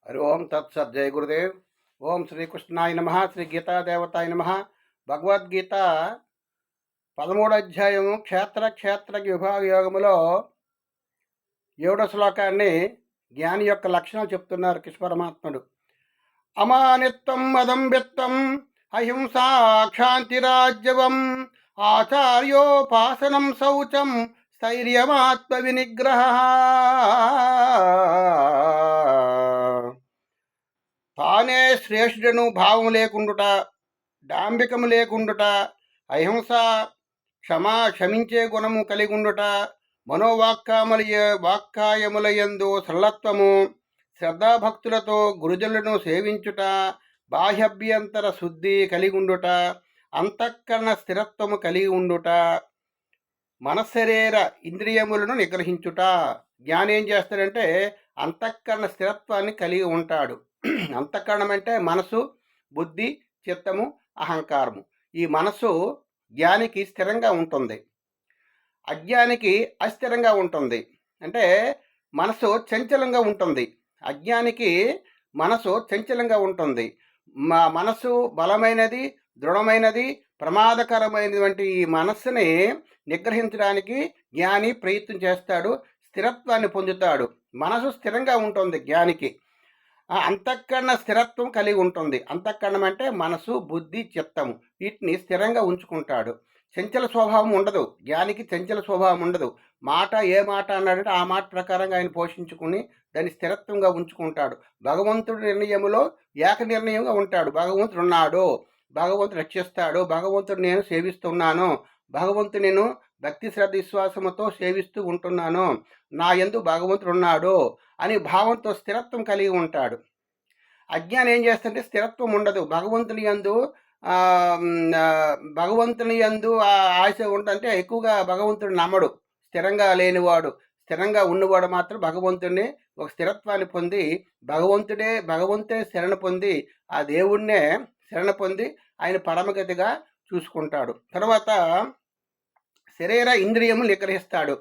హరి ఓం తత్సత్. జయ గురుదేవ్. ఓం శ్రీకృష్ణాయ నమ. శ్రీ గీతాదేవతాయ నమ. భగవద్గీత 13వ అధ్యాయము క్షేత్ర విభాగ యోగములో 7వ శ్లోకాన్ని జ్ఞాని యొక్క లక్షణం చెప్తున్నారు కృష్ణ పరమాత్ముడు. అమానిత్వం అదంబిత్వం అహింసా క్షాంతిరాజ్యవం ఆచార్యోపాసనం శౌచం స్థైర్యమాత్మ వినిగ్రహ. తానే శ్రేష్ఠుడను భావం లేకుండుట, డాంబికము లేకుండుట, అహింస క్షమించే గుణము కలిగుండుట, వాక్కాయములయందు సరళత్వము, శ్రద్ధాభక్తులతో గురుజనులను సేవించుట, బాహ్యభ్యంతర శుద్ధి కలిగుండుట, అంతఃకరణ స్థిరత్వము కలిగి ఉండుట, మనశరీర ఇంద్రియములను నిగ్రహించుట. జ్ఞాని ఏం చేస్తాడంటే అంతఃకరణ స్థిరత్వాన్ని కలిగి ఉంటాడు. అంతఃకరణం అంటే మనసు, బుద్ధి, చిత్తము, అహంకారము. ఈ మనసు జ్ఞానికి స్థిరంగా ఉంటుంది, అజ్ఞానికి అస్థిరంగా ఉంటుంది. అంటే మనసు చంచలంగా ఉంటుంది, అజ్ఞానికి మనసు చంచలంగా ఉంటుంది. మనసు బలమైనది, దృఢమైనది, ప్రమాదకరమైనటువంటి ఈ మనస్సుని నిగ్రహించడానికి జ్ఞాని ప్రయత్నం చేస్తాడు, స్థిరత్వాన్ని పొందుతాడు. మనసు స్థిరంగా ఉంటుంది జ్ఞానికి. అంతఃకరణ స్థిరత్వం కలిగి ఉంటుంది. అంతఃకరణం అంటే మనసు, బుద్ధి, చిత్తము, వీటిని స్థిరంగా ఉంచుకుంటాడు. చంచల స్వభావం ఉండదు జ్ఞానికి, చంచల స్వభావం ఉండదు. ఏ మాట అన్నాడంటే ఆ మాట ప్రకారంగా ఆయన పోషించుకుని దాన్ని స్థిరత్వంగా ఉంచుకుంటాడు. భగవంతుడి నిర్ణయములో ఏక నిర్ణయంగా ఉంటాడు. భగవంతుడు ఉన్నాడు, భగవంతుడు రక్షిస్తాడు, భగవంతుడు నేను సేవిస్తున్నాను, భగవంతుడు నేను భక్తి శ్రద్ధ విశ్వాసముతో సేవిస్తూ ఉంటున్నాను, నా యందు భగవంతుడు ఉన్నాడు అని భావంతో స్థిరత్వం కలిగి ఉంటాడు. అజ్ఞానం ఏం చేస్తుంటే స్థిరత్వం ఉండదు. భగవంతుని యందు ఆశ ఉంటే ఎక్కువగా భగవంతుడు నమ్మడు. స్థిరంగా లేనివాడు, స్థిరంగా ఉన్నవాడు మాత్రం భగవంతుడిని ఒక స్థిరత్వాన్ని పొంది భగవంతుడే శరణ పొంది ఆ దేవుణ్ణే శరణ పొంది ఆయన పరమగతిగా చూసుకుంటాడు. తర్వాత శరీర ఇంద్రియములు నిగ్రహిస్తాడు.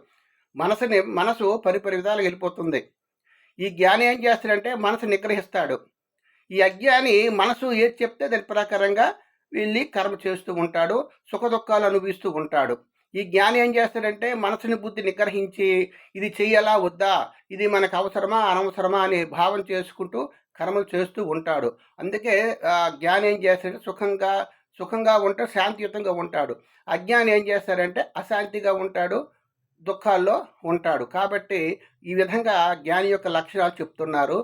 మనసు పరిపరి విధాలుగా వెళ్ళిపోతుంది. ఈ జ్ఞాని ఏం చేస్తాడంటే మనసు నిగ్రహిస్తాడు. ఈ అజ్ఞాని మనసు ఏది చెప్తే దాని ప్రకారంగా వెళ్ళి కర్మ చేస్తూ ఉంటాడు, సుఖ దుఃఖాలు అనుభవిస్తూ ఉంటాడు. ఈ జ్ఞాని ఏం చేస్తాడంటే మనసుని, బుద్ధి నిగ్రహించి ఇది చెయ్యాలా వద్దా, ఇది మనకు అవసరమా అనవసరమా అని భావన చేసుకుంటూ కర్మలు చేస్తూ ఉంటాడు. అందుకే జ్ఞాని ఏం చేస్తాడంటే సుఖంగా ఉంటాడు, శాంతియుతంగా ఉంటాడు. అజ్ఞాని ఏం చేస్తారంటే అశాంతిగా ఉంటాడు, దుఃఖాల్లో ఉంటాడు. కాబట్టి ఈ విధంగా జ్ఞాని యొక్క లక్షణాలు చెప్తున్నారు.